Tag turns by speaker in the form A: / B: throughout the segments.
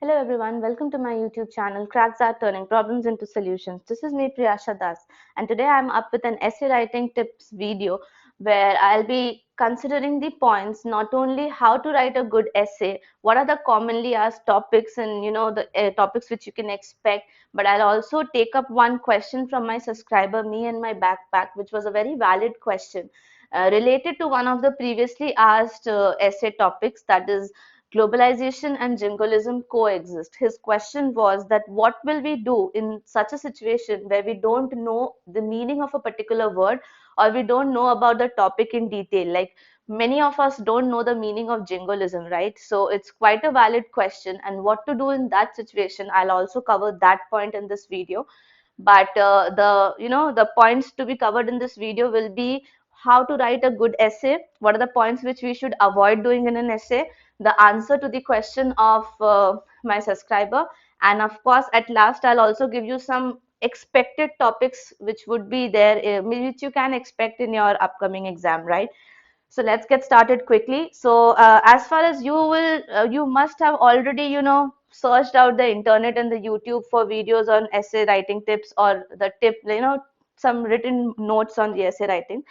A: Hello everyone, welcome to my YouTube channel Cracks Are Turning Problems into Solutions. This is me Priyasha Das, and today I'm up with an essay writing tips video where I'll be considering the points, not only how to write a good essay, what are the commonly asked topics and the topics which you can expect, but I'll also take up one question from my subscriber, me and my backpack, which was a very valid question related to one of the previously asked essay topics, that is globalization and jingoism coexist. His question was that what will we do in such a situation where we don't know the meaning of a particular word, or we don't know about the topic in detail. Like many of us don't know the meaning of jingoism, right? So it's quite a valid question, and what to do in that situation, I'll also cover that point in this video. But the points to be covered in this video will be how to write a good essay, what are the points which we should avoid doing in an essay, the answer to the question of my subscriber, and of course at last I'll also give you some expected topics which would be there, which you can expect in your upcoming exam, right? So let's get started quickly. So as far as you must have already, searched out the internet and the YouTube for videos on essay writing tips, or the tip, some written notes on the essay writing.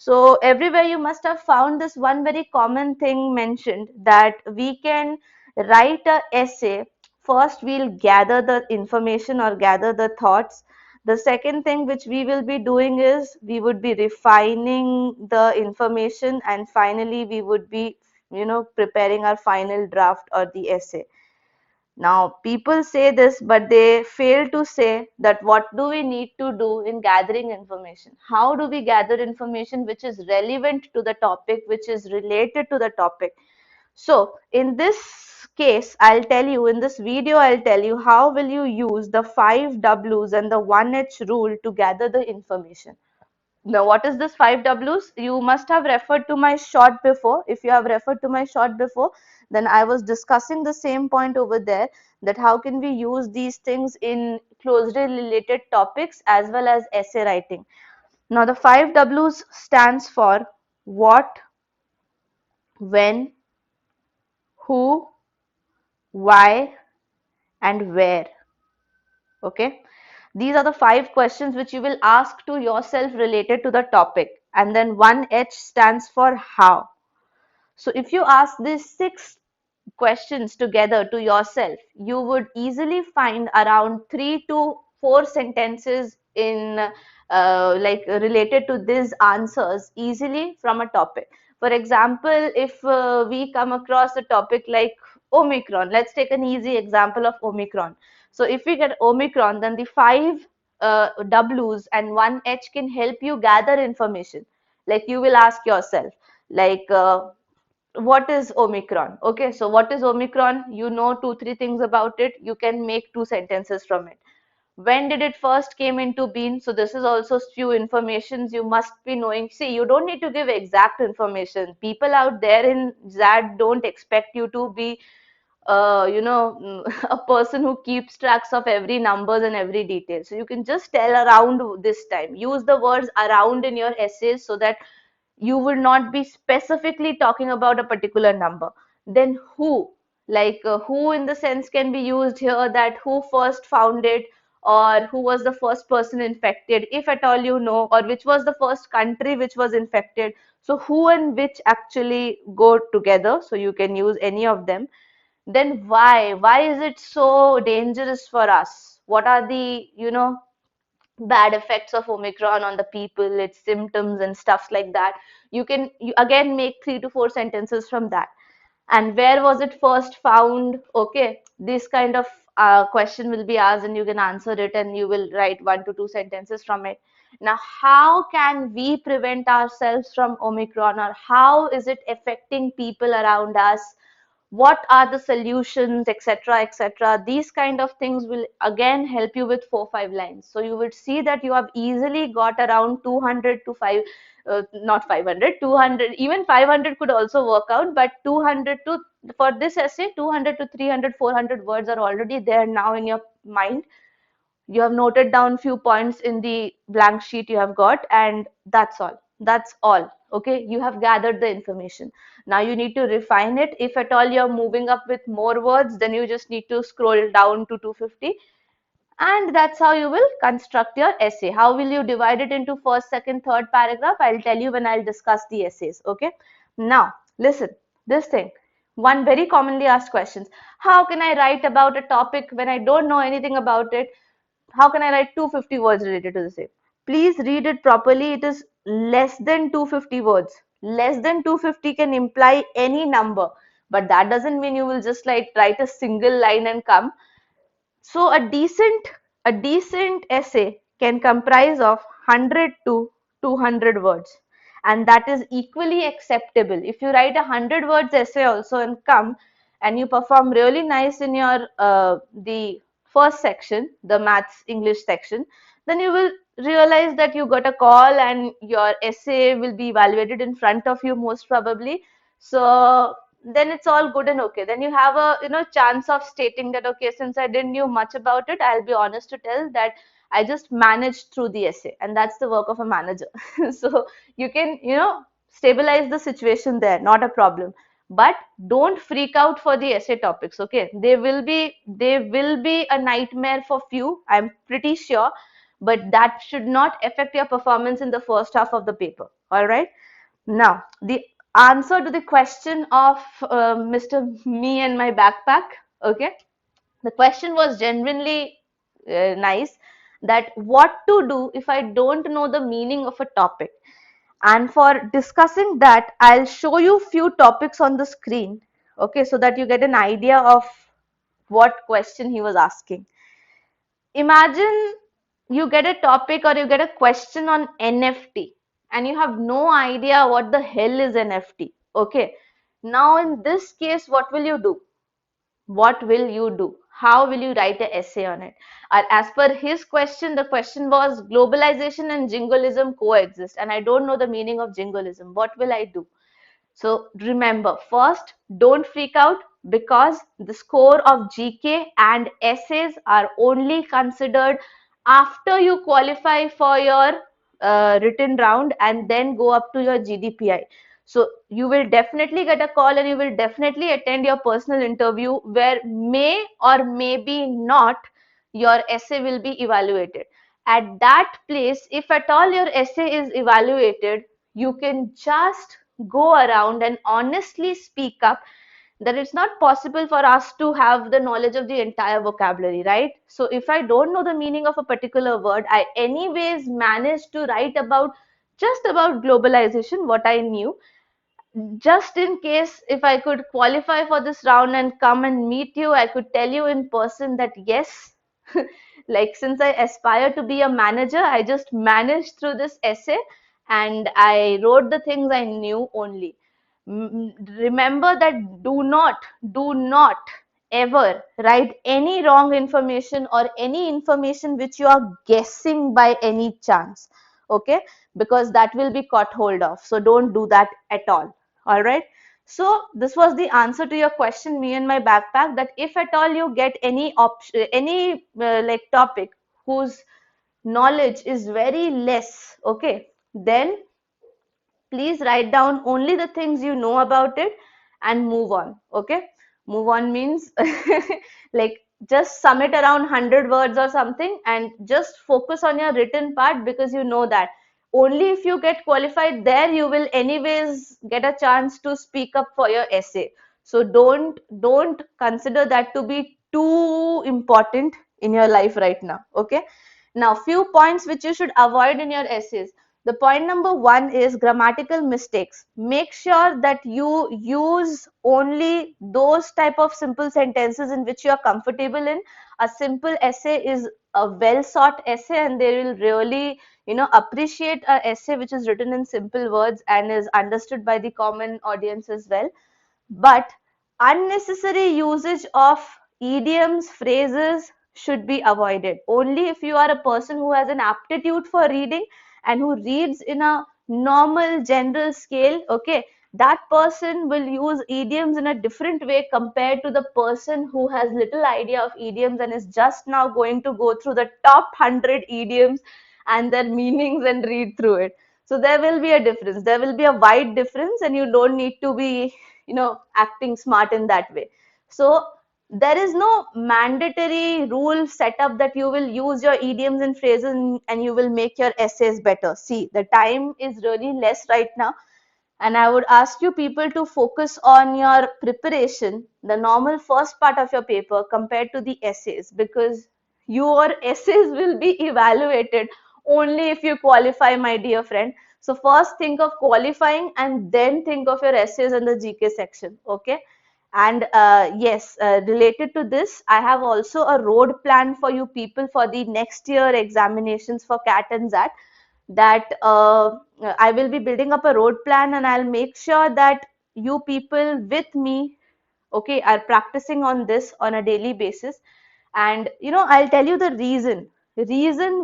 A: So everywhere you must have found this one very common thing mentioned, that we can write a essay. First, we'll gather the information or gather the thoughts. The second thing which we will be doing is we would be refining the information, and finally we would be preparing our final draft or the essay. Now people say this, but they fail to say that what do we need to do in gathering information, how do we gather information which is relevant to the topic, which is related to the topic. So in this case, I'll tell you, in this video, I'll tell you how will you use the 5 W's and the 1H rule to gather the information. Now, what is this 5 W's? You must have referred to my short before. If you have referred to my short before, then I was discussing the same point over there, that how can we use these things in closely related topics as well as essay writing. Now, the 5 W's stands for what, when, who, why, and where. Okay, these are the 5 questions which you will ask to yourself related to the topic, and then 1H stands for how. So if you ask these 6 questions together to yourself, you would easily find around 3 to 4 sentences in like related to these answers easily from a topic. For example, if we come across a topic like Omicron, let's take an easy example of Omicron. So if we get Omicron, then the 5 W's and 1H can help you gather information. Like you will ask yourself, like what is Omicron? Okay, so what is Omicron? You know 2 3 things about it. You can make 2 sentences from it. When did it first came into being? So this is also few informations you must be knowing. See, you don't need to give exact information. People out there in that don't expect you to be a person who keeps tracks of every numbers and every detail. So you can just tell around this time. Use the words around in your essays so that you will not be specifically talking about a particular number. Then who, like who in the sense can be used here, that who first found it, or who was the first person infected, if at all you know, or which was the first country which was infected. So who and which actually go together, so you can use any of them. Then why is it so dangerous for us, what are the bad effects of Omicron on the people, its symptoms and stuff like that. You again make 3 to 4 sentences from that. And where was it first found? Okay, this kind of question will be asked, and you can answer it, and you will write 1 to 2 sentences from it. Now, how can we prevent ourselves from Omicron, or how is it affecting people around us? What are the solutions, etc., etc. These kind of things will again help you with 4 5 lines. So you would see that you have easily got around 200 to 5, not 500, 200, even 500 could also work out, but 200 to, for this essay, 200 to 300 400 words are already there now in your mind. You have noted down few points in the blank sheet you have got, and that's all. That's all. Okay, you have gathered the information. Now you need to refine it. If at all you're moving up with more words, then you just need to scroll down to 250. And that's how you will construct your essay. How will you divide it into first, second, third paragraph? I'll tell you when I'll discuss the essays. Okay. Now, listen, this thing. One very commonly asked questions. How can I write about a topic when I don't know anything about it? How can I write 250 words related to the same? Please read it properly. It is less than 250 words. Less than 250 can imply any number, but that doesn't mean you will just like write a single line and come. So a decent essay can comprise of 100 to 200 words, and that is equally acceptable. If you write a 100 words essay also and come and you perform really nice in your the first section, the maths English section, then you will realize that you got a call and your essay will be evaluated in front of you most probably. So then it's all good and okay. Then you have a chance of stating that, okay, since I didn't knew much about it, I'll be honest to tell that I just managed through the essay, and that's the work of a manager. So you can stabilize the situation there, not a problem. But don't freak out for the essay topics. Okay, they will be a nightmare for few, I'm pretty sure, but that should not affect your performance in the first half of the paper. All right. Now, the answer to the question of Mr. Me and my backpack, okay? The question was genuinely nice, that what to do if I don't know the meaning of a topic. And for discussing that, I'll show you few topics on the screen, okay, so that you get an idea of what question he was asking. Imagine you get a topic or you get a question on NFT and you have no idea what the hell is NFT. Okay. Now, in this case, what will you do? What will you do? How will you write an essay on it? As per his question, the question was globalization and jingoism coexist, and I don't know the meaning of jingoism. What will I do? So remember, first, don't freak out because the score of GK and essays are only considered after you qualify for your written round and then go up to your GDPI. So you will definitely get a call and you will definitely attend your personal interview where may or maybe not your essay will be evaluated. At that place, if at all your essay is evaluated, you can just go around and honestly speak up that it's not possible for us to have the knowledge of the entire vocabulary, right? So if I don't know the meaning of a particular word, I anyways managed to write about just about globalization, what I knew, just in case if I could qualify for this round and come and meet you, I could tell you in person that yes, like since I aspire to be a manager, I just managed through this essay and I wrote the things I knew only. Remember that do not ever write any wrong information or any information which you are guessing by any chance. Okay, because that will be caught hold of. So don't do that at all. All right. So this was the answer to your question, me and my backpack, that if at all you get any option, any like topic whose knowledge is very less, okay, then please write down only the things you know about it and move on. Okay, move on means like just sum it around 100 words or something and just focus on your written part, because you know that only if you get qualified there you will anyways get a chance to speak up for your essay. So don't consider that to be too important in your life right now. Okay, now few points which you should avoid in your essays. The point number one is grammatical mistakes. Make sure that you use only those type of simple sentences in which you are comfortable in. A simple essay is a well sought essay and they will really appreciate a essay which is written in simple words and is understood by the common audience as well. But unnecessary usage of idioms, phrases should be avoided. Only if you are a person who has an aptitude for reading and who reads in a normal general scale, okay, that person will use idioms in a different way compared to the person who has little idea of idioms and is just now going to go through the top 100 idioms and their meanings and read through it. So there will be a difference. There will be a wide difference, and you don't need to be, acting smart in that way. So there is no mandatory rule set up that you will use your idioms and phrases and you will make your essays better. See, the time is really less right now, and I would ask you people to focus on your preparation, the normal first part of your paper compared to the essays, because your essays will be evaluated only if you qualify, my dear friend. So first think of qualifying and then think of your essays in the GK section. Okay. And yes, related to this, I have also a road plan for you people for the next year examinations for CAT and XAT, that I will be building up a road plan, and I'll make sure that you people with me, okay, are practicing on this on a daily basis. And I'll tell you the reason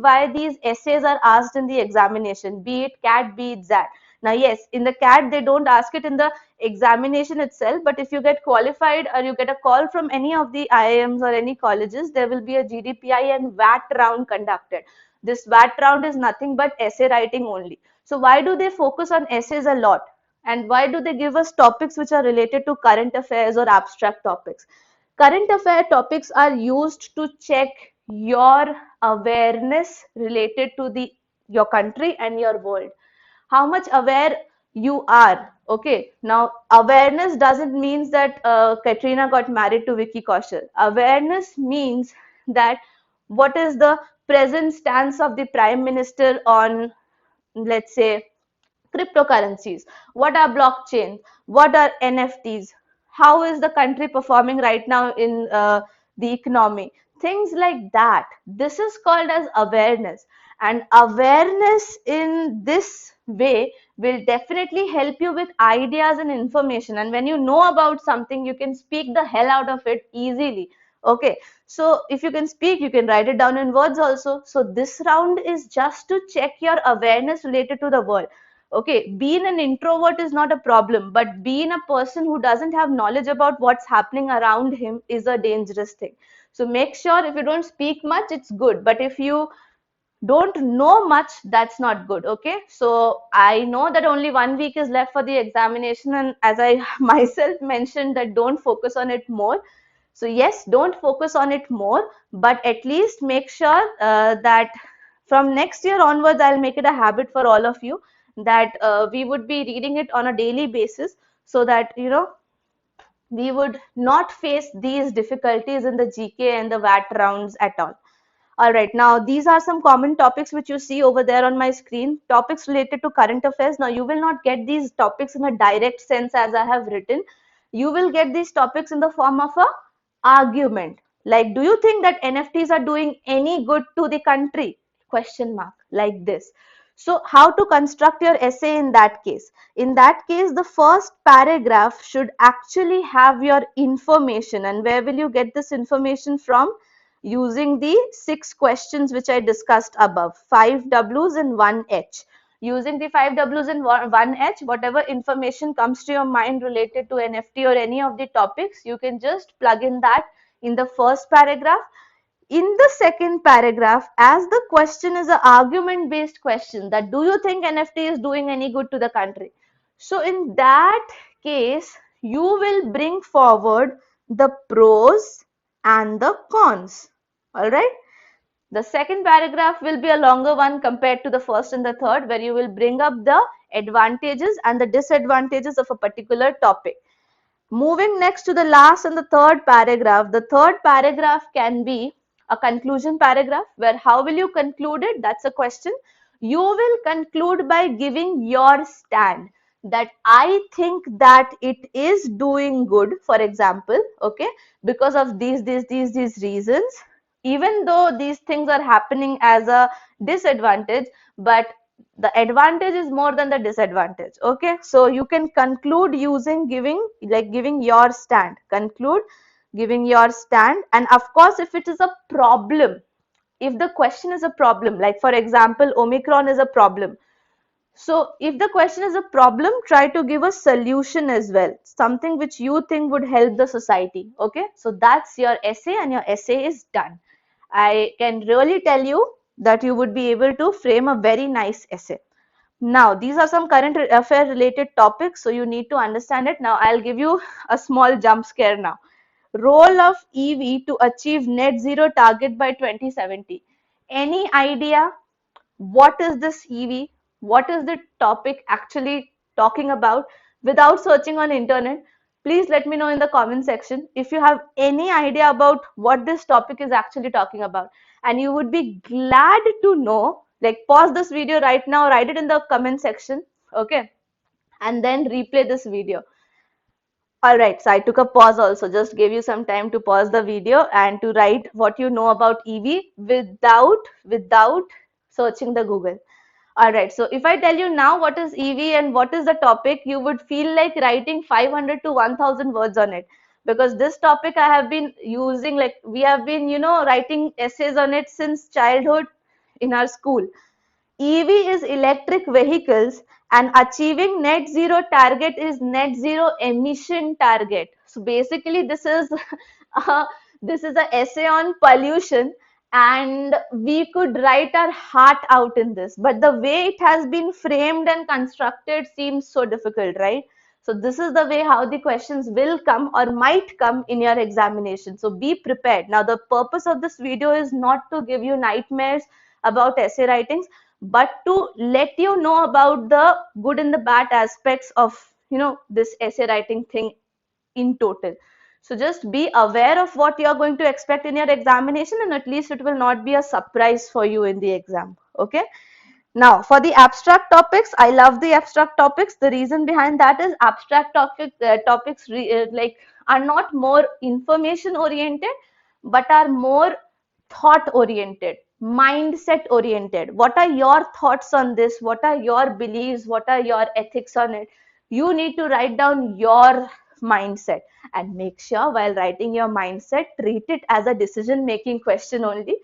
A: why these essays are asked in the examination, be it CAT, be it XAT. Now yes, in the CAT they don't ask it in the examination itself, but if you get qualified or you get a call from any of the IIMs or any colleges, there will be a GDPI and VAT round conducted. This VAT round is nothing but essay writing only. So why do they focus on essays a lot? And why do they give us topics which are related to current affairs or abstract topics? Current affair topics are used to check your awareness related to the your country and your world. How much aware you are. Okay, now awareness doesn't mean that Katrina got married to Vicky Kaushal. Awareness means that what is the present stance of the prime minister on, let's say, cryptocurrencies, what are blockchains, what are NFTs, how is the country performing right now in the economy, things like that. This is called as awareness, and awareness in this way will definitely help you with ideas and information, and when you know about something you can speak the hell out of it easily. Okay, so if you can speak, you can write it down in words also. So this round is just to check your awareness related to the world. Okay, being an introvert is not a problem, but being a person who doesn't have knowledge about what's happening around him is a dangerous thing. So make sure if you don't speak much, it's good, but if you don't know much, that's not good. Okay, so I know that only 1 week is left for the examination, and as I myself mentioned, that don't focus on it more. So yes, don't focus on it more, but at least make sure that from next year onwards, I'll make it a habit for all of you that we would be reading it on a daily basis, so that we would not face these difficulties in the GK and the VAT rounds at all. All right, now these are some common topics which you see over there on my screen, topics related to current affairs. Now you will not get these topics in a direct sense as I have written. You will get these topics in the form of a argument. Like, do you think that NFTs are doing any good to the country? Question mark, like this. So how to construct your essay in that case? In that case, the first paragraph should actually have your information. And where will you get this information from? Using the 6 questions which I discussed above, 5 W's and 1 H. Using the 5 W's and 1 H, whatever information comes to your mind related to NFT or any of the topics, you can just plug in that in the first paragraph. In the second paragraph, as the question is an argument based question, that do you think NFT is doing any good to the country? So in that case, you will bring forward the pros and the cons. All right. The second paragraph will be a longer one compared to the first and the third, where you will bring up the advantages and the disadvantages of a particular topic. Moving next to the last and the third paragraph can be a conclusion paragraph, where how will you conclude it? That's a question. You will conclude by giving your stand, that I think that it is doing good, for example, okay, because of these reasons, even though these things are happening as a disadvantage, but the advantage is more than the disadvantage. Okay, so you can conclude using giving your stand, conclude giving your stand. And of course, if it is a problem, if the question is a problem, like for example Omicron is a problem, so if the question is a problem, try to give a solution as well, something which you think would help the society. Okay, so that's your essay, and your essay is done. I can really tell you that you would be able to frame a very nice essay. Now, these are some current affair related topics, so you need to understand it. Now, I'll give you a small jump scare now. Role of EV to achieve net zero target by 2070. Any idea what is this EV? What is the topic actually talking about? Without searching on internet, please let me know in the comment section if you have any idea about what this topic is actually talking about. And you would be glad to know, like pause this video right now, write it in the comment section, okay? And then replay this video. All right, so I took a pause also, just gave you some time to pause the video and to write what you know about EV without searching the Google. All right, so if I tell you now what is EV and what is the topic, you would feel like writing 500 to 1000 words on it, because this topic I have been using, like we have been, writing essays on it since childhood in our school. EV is electric vehicles, and achieving net zero target is net zero emission target. So basically this is uh, this is an essay on pollution, and we could write our heart out in this, but the way it has been framed and constructed seems so difficult, right? So this is the way how the questions will come or might come in your examination. So be prepared. Now the purpose of this video is not to give you nightmares about essay writings, but to let you know about the good and the bad aspects of this essay writing thing in total. So just be aware of what you're going to expect in your examination, and at least it will not be a surprise for you in the exam. Okay. Now, for the abstract topics, I love the abstract topics. The reason behind that is abstract topics like are not more information oriented, but are more thought oriented, mindset oriented. What are your thoughts on this? What are your beliefs? What are your ethics on it? You need to write down your mindset, and make sure while writing your mindset, treat it as a decision making question only,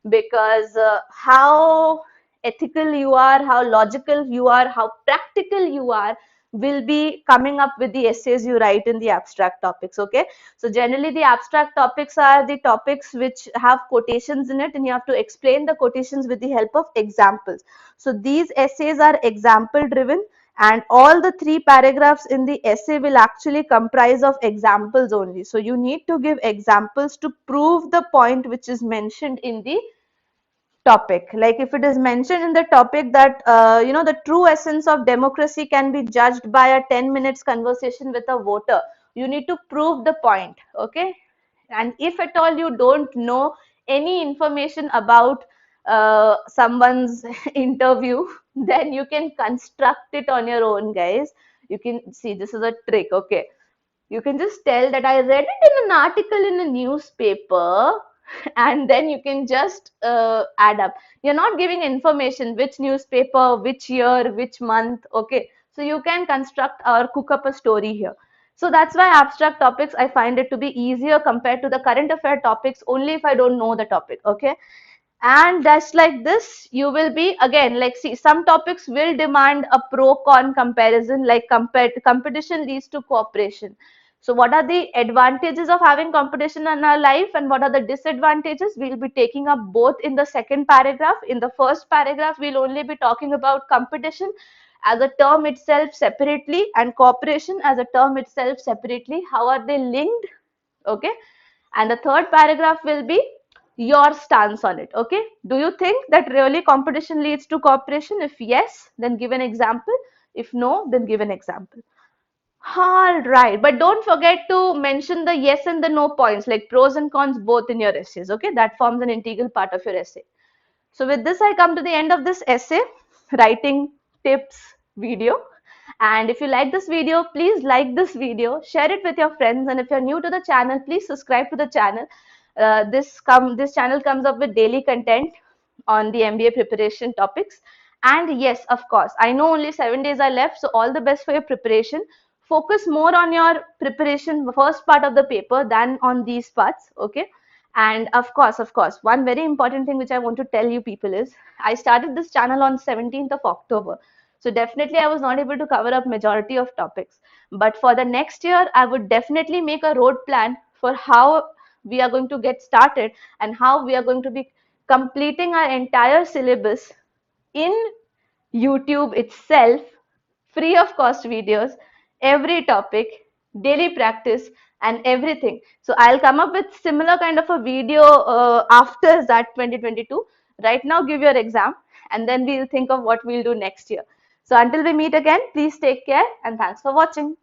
A: because how ethical you are, how logical you are, how practical you are will be coming up with the essays you write in the abstract topics. Okay, so generally the abstract topics are the topics which have quotations in it, and you have to explain the quotations with the help of examples. So these essays are example driven, and all the 3 paragraphs in the essay will actually comprise of examples only. So you need to give examples to prove the point which is mentioned in the topic. Like if it is mentioned in the topic that the true essence of democracy can be judged by a 10 minutes conversation with a voter, you need to prove the point. Okay, and if at all you don't know any information about someone's interview, then you can construct it on your own, guys. You can see, this is a trick. Okay, you can just tell that I read it in an article in a newspaper, and then you can just add up. You're not giving information which newspaper, which year, which month. Okay, so you can construct or cook up a story here. So that's why abstract topics, I find it to be easier compared to the current affair topics, only if I don't know the topic. Okay, and just like this you will be, again, like, see, some topics will demand a pro con comparison, like competition leads to cooperation. So what are the advantages of having competition in our life, and what are the disadvantages? We'll be taking up both in the second paragraph. In the first paragraph, we'll only be talking about competition as a term itself separately, and cooperation as a term itself separately. How are they linked? Okay, and the third paragraph will be your stance on it. Okay, do you think that really competition leads to cooperation? If yes, then give an example. If no, then give an example. All right, but don't forget to mention the yes and the no points, like pros and cons, both in your essays. Okay, that forms an integral part of your essay. So with this, I come to the end of this essay writing tips video. And if you like this video, please like this video, share it with your friends. And if you're new to the channel, please subscribe to the channel. This channel comes up with daily content on the MBA preparation topics. And yes, of course, I know only 7 days are left, so all the best for your preparation. Focus more on your preparation, first part of the paper, than on these parts. Okay, and of course, one very important thing which I want to tell you people is, I started this channel on 17th of October. So definitely I was not able to cover up majority of topics. But for the next year, I would definitely make a road plan for how we are going to get started, and how we are going to be completing our entire syllabus in YouTube itself, free of cost videos, every topic, daily practice, and everything. So I'll come up with similar kind of a video after that 2022. Right now, give your exam, and then we'll think of what we'll do next year. So until we meet again, please take care and thanks for watching.